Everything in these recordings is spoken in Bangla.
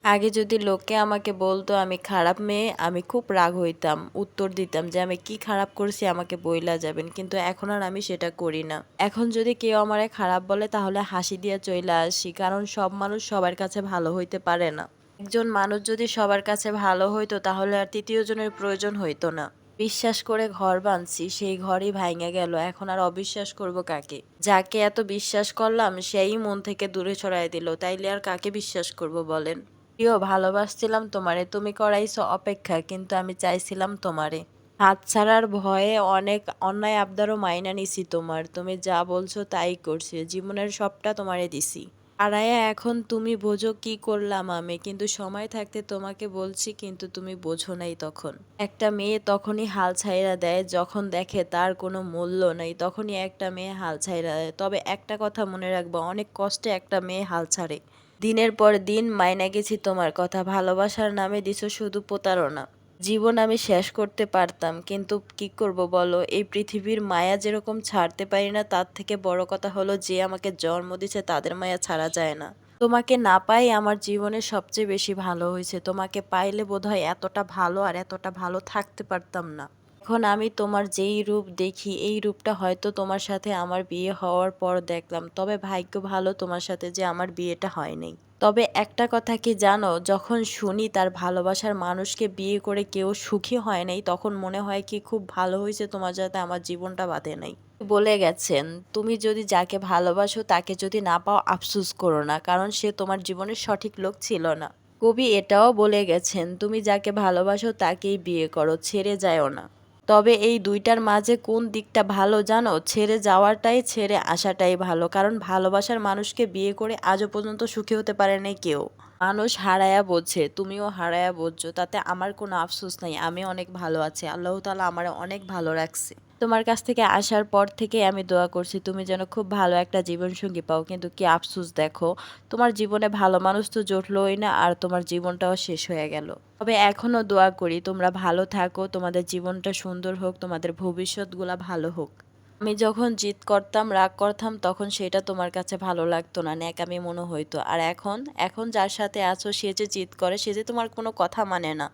আগে যদি লোকে আমাকে বলতো আমি খারাপ মেয়ে, আমি খুব রাগ হইতাম। উত্তর দিতাম যে আমি কি খারাপ করছি আমাকে বইলা যাবেন। কিন্তু এখন আর আমি সেটা করি না। এখন যদি কেউ আমারে খারাপ বলে তাহলে হাসি দিয়ে চইলা আসি। কারণ সব মানুষ সবার কাছে ভালো হইতে পারে না। একজন মানুষ যদি সবার কাছে ভালো হইতো তাহলে আর তৃতীয় জনের প্রয়োজন হইতো না। বিশ্বাস করে ঘর বাঁধছি, সেই ঘরই ভাইঙা গেল। এখন আর অবিশ্বাস করব কাকে? যাকে এত বিশ্বাস করলাম সেই মন থেকে দূরে সরায় দিল। তাইলে আর কাকে বিশ্বাস করব বলেন? প্রিয়, ভালোবাসছিলাম তোমারে, তুমি করাইছো অপেক্ষা, কিন্তু আমি চাইছিলাম তোমারে। হাতছাড়ার ভয়ে অনেক অন্যায় আবদারও মাইনা নিছি তোমার, তুমি যা বলছো তাই করছি, জীবনের সবটা তোমারে দিছি। আড়ায়া এখন তুমি বোঝো কি করলাম আমি, কিন্তু সময় থাকতে তোমাকে বলছি, কিন্তু তুমি বোঝো নাই তখন। একটা মেয়ে তখনই হাল ছাইড়া দেয় যখন দেখে তার কোনো মূল্য নেই, তখনই একটা মেয়ে হাল ছাইড়া দেয়। তবে একটা কথা মনে রাখবা, অনেক কষ্টে একটা মেয়ে হাল ছাড়ে। দিনের পর দিন মাইনা গেছি তোমার কথা, ভালোবাসার নামে দিছো শুধু প্রতারণা। জীবন আমি শেষ করতে পারতাম, কিন্তু কি করব বলো, এই পৃথিবীর মায়া যেরকম ছাড়তে পারি না, তার থেকে বড় কথা হলো যে আমাকে জন্ম দিছে তাদের মায়া ছাড়া যায় না। তোমাকে না পাই আমার জীবনে সবচেয়ে বেশি ভালো হয়েছে, তোমাকে পাইলে বোধহয় এতটা ভালো আর এতটা ভালো থাকতে পারতাম না। এখন আমি তোমার যেই রূপ দেখি, এই রূপটা হয়তো তোমার সাথে আমার বিয়ে হওয়ার পর দেখলাম, তবে ভাগ্য ভালো তোমার সাথে যে আমার বিয়েটা হয়নি। তবে একটা কথা কি জানো, যখন শুনি তার ভালোবাসার মানুষকে বিয়ে করে কেউ সুখী হয় নাই, তখন মনে হয় কি খুব ভালো হয়েছে তোমার সাথে আমার জীবনটা বাঁধে নাই। বলে গেছেন, তুমি যদি যাকে ভালোবাসো তাকে যদি না পাও আফসোস করো না, কারণ সে তোমার জীবনের সঠিক লোক ছিল না। কবি এটাও বলে গেছেন, তুমি যাকে ভালোবাসো তাকেই বিয়ে করো, ছেড়ে যায়ও না। তবে এই দুইটার মাঝে কোন দিকটা ভালো জানো? ছেড়ে যাওয়াটাই, ছেড়ে আসাটাই ভালো। কারণ ভালোবাসার মানুষকে বিয়ে করে আজও পর্যন্ত সুখী হতে পারে নাই কেউ। মানুষ হারায়া বোঝে, তুমিও হারায়া বুঝছো, তাতে আমার কোনো আফসোস নাই। আমি অনেক ভালো আছি, আল্লাহ তাআলা আমার অনেক ভালো রাখছে। তোমার কাছ থেকে আসার পর থেকে আমি দোয়া করছি তুমি যেন খুব ভালো একটা জীবনসঙ্গী পাও, কিন্তু কি আফসোস দেখো, তোমার জীবনে ভালো মানুষ তো জুটলোই না, আর তোমার জীবনটাও শেষ হয়ে গেল। তবে এখনো দোয়া করি তোমরা ভালো থাকো, তোমাদের জীবনটা সুন্দর হোক, তোমাদের ভবিষ্যৎগুলা ভালো হোক। আমি যখন জিদ করতাম, রাগ করতাম, তখন সেটা তোমার কাছে ভালো লাগতো না, ন্যাকামি মনে হইতো। আর এখন, এখন যার সাথে আছো সে যে জিদ করে, সে যে তোমার কোনো কথা মানে না,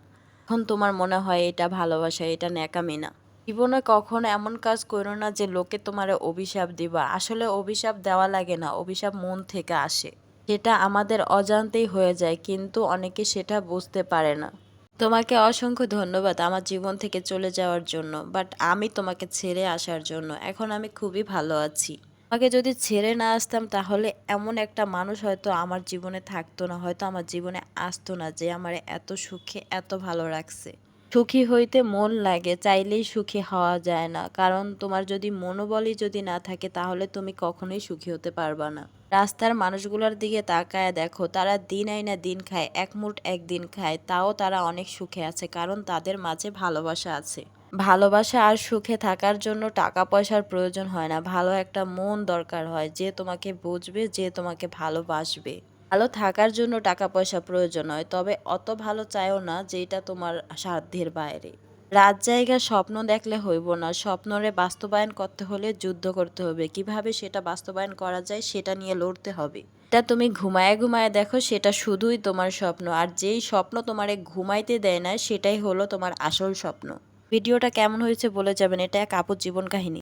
এখন তোমার মনে হয় এটা ভালোবাসা, এটা ন্যাকামি না। জীবনে কখনো এমন কাজ করো না যে লোকে তোমারে অভিশাপ দিবা। আসলে অভিশাপ দেওয়া লাগে না, অভিশাপ মন থেকে আসে। সেটা আমাদের অজান্তেই হয়ে যায়, কিন্তু অনেকে সেটা বুঝতে পারে না। তোমাকে অসংখ্য ধন্যবাদ আমার জীবন থেকে চলে যাওয়ার জন্য, বাট আমি তোমাকে ছেড়ে আসার জন্য এখন আমি খুবই ভালো আছি। তোমাকে যদি ছেড়ে না আসতাম তাহলে এমন একটা মানুষ হয়তো আমার জীবনে থাকতো না, হয়তো আমার জীবনে আসতো না, যে আমার এত সুখে এত ভালো রাখছে। সুখী হইতে মন লাগে, চাইলেই সুখী হওয়া যায় না, কারণ তোমার যদি মনোবলই যদি না থাকে তাহলে তুমি কখনোই সুখী হতে পারবা না। রাস্তার মানুষগুলোর দিকে তাকায় দেখো, তারা দিন আইনা দিন খায়, এক মুঠ একদিন খায়, তাও তারা অনেক সুখে আছে, কারণ তাদের মাঝে ভালোবাসা আছে। ভালোবাসা আর সুখে থাকার জন্য টাকা পয়সার প্রয়োজন হয় না, ভালো একটা মন দরকার হয়, যে তোমাকে বুঝবে, যে তোমাকে ভালোবাসবে। ভালো থাকার জন্য টাকা পয়সা প্রয়োজন হয়, তবে অত ভালো চাইও না যেটা তোমার সাধ্যের বাইরে। রাত জায়গা স্বপ্ন দেখলে হইব না, স্বপ্নরে বাস্তবায়ন করতে হলে যুদ্ধ করতে হবে, কিভাবে সেটা বাস্তবায়ন করা যায় সেটা নিয়ে লড়তে হবে। এটা তুমি ঘুমায় ঘুমায় দেখো সেটা শুধুই তোমার স্বপ্ন, আর যেই স্বপ্ন তোমারে ঘুমাইতে দেয় না সেটাই হলো তোমার আসল স্বপ্ন। ভিডিওটা কেমন হয়েছে বলে যাবেন, এটা এক আপুর জীবন কাহিনী।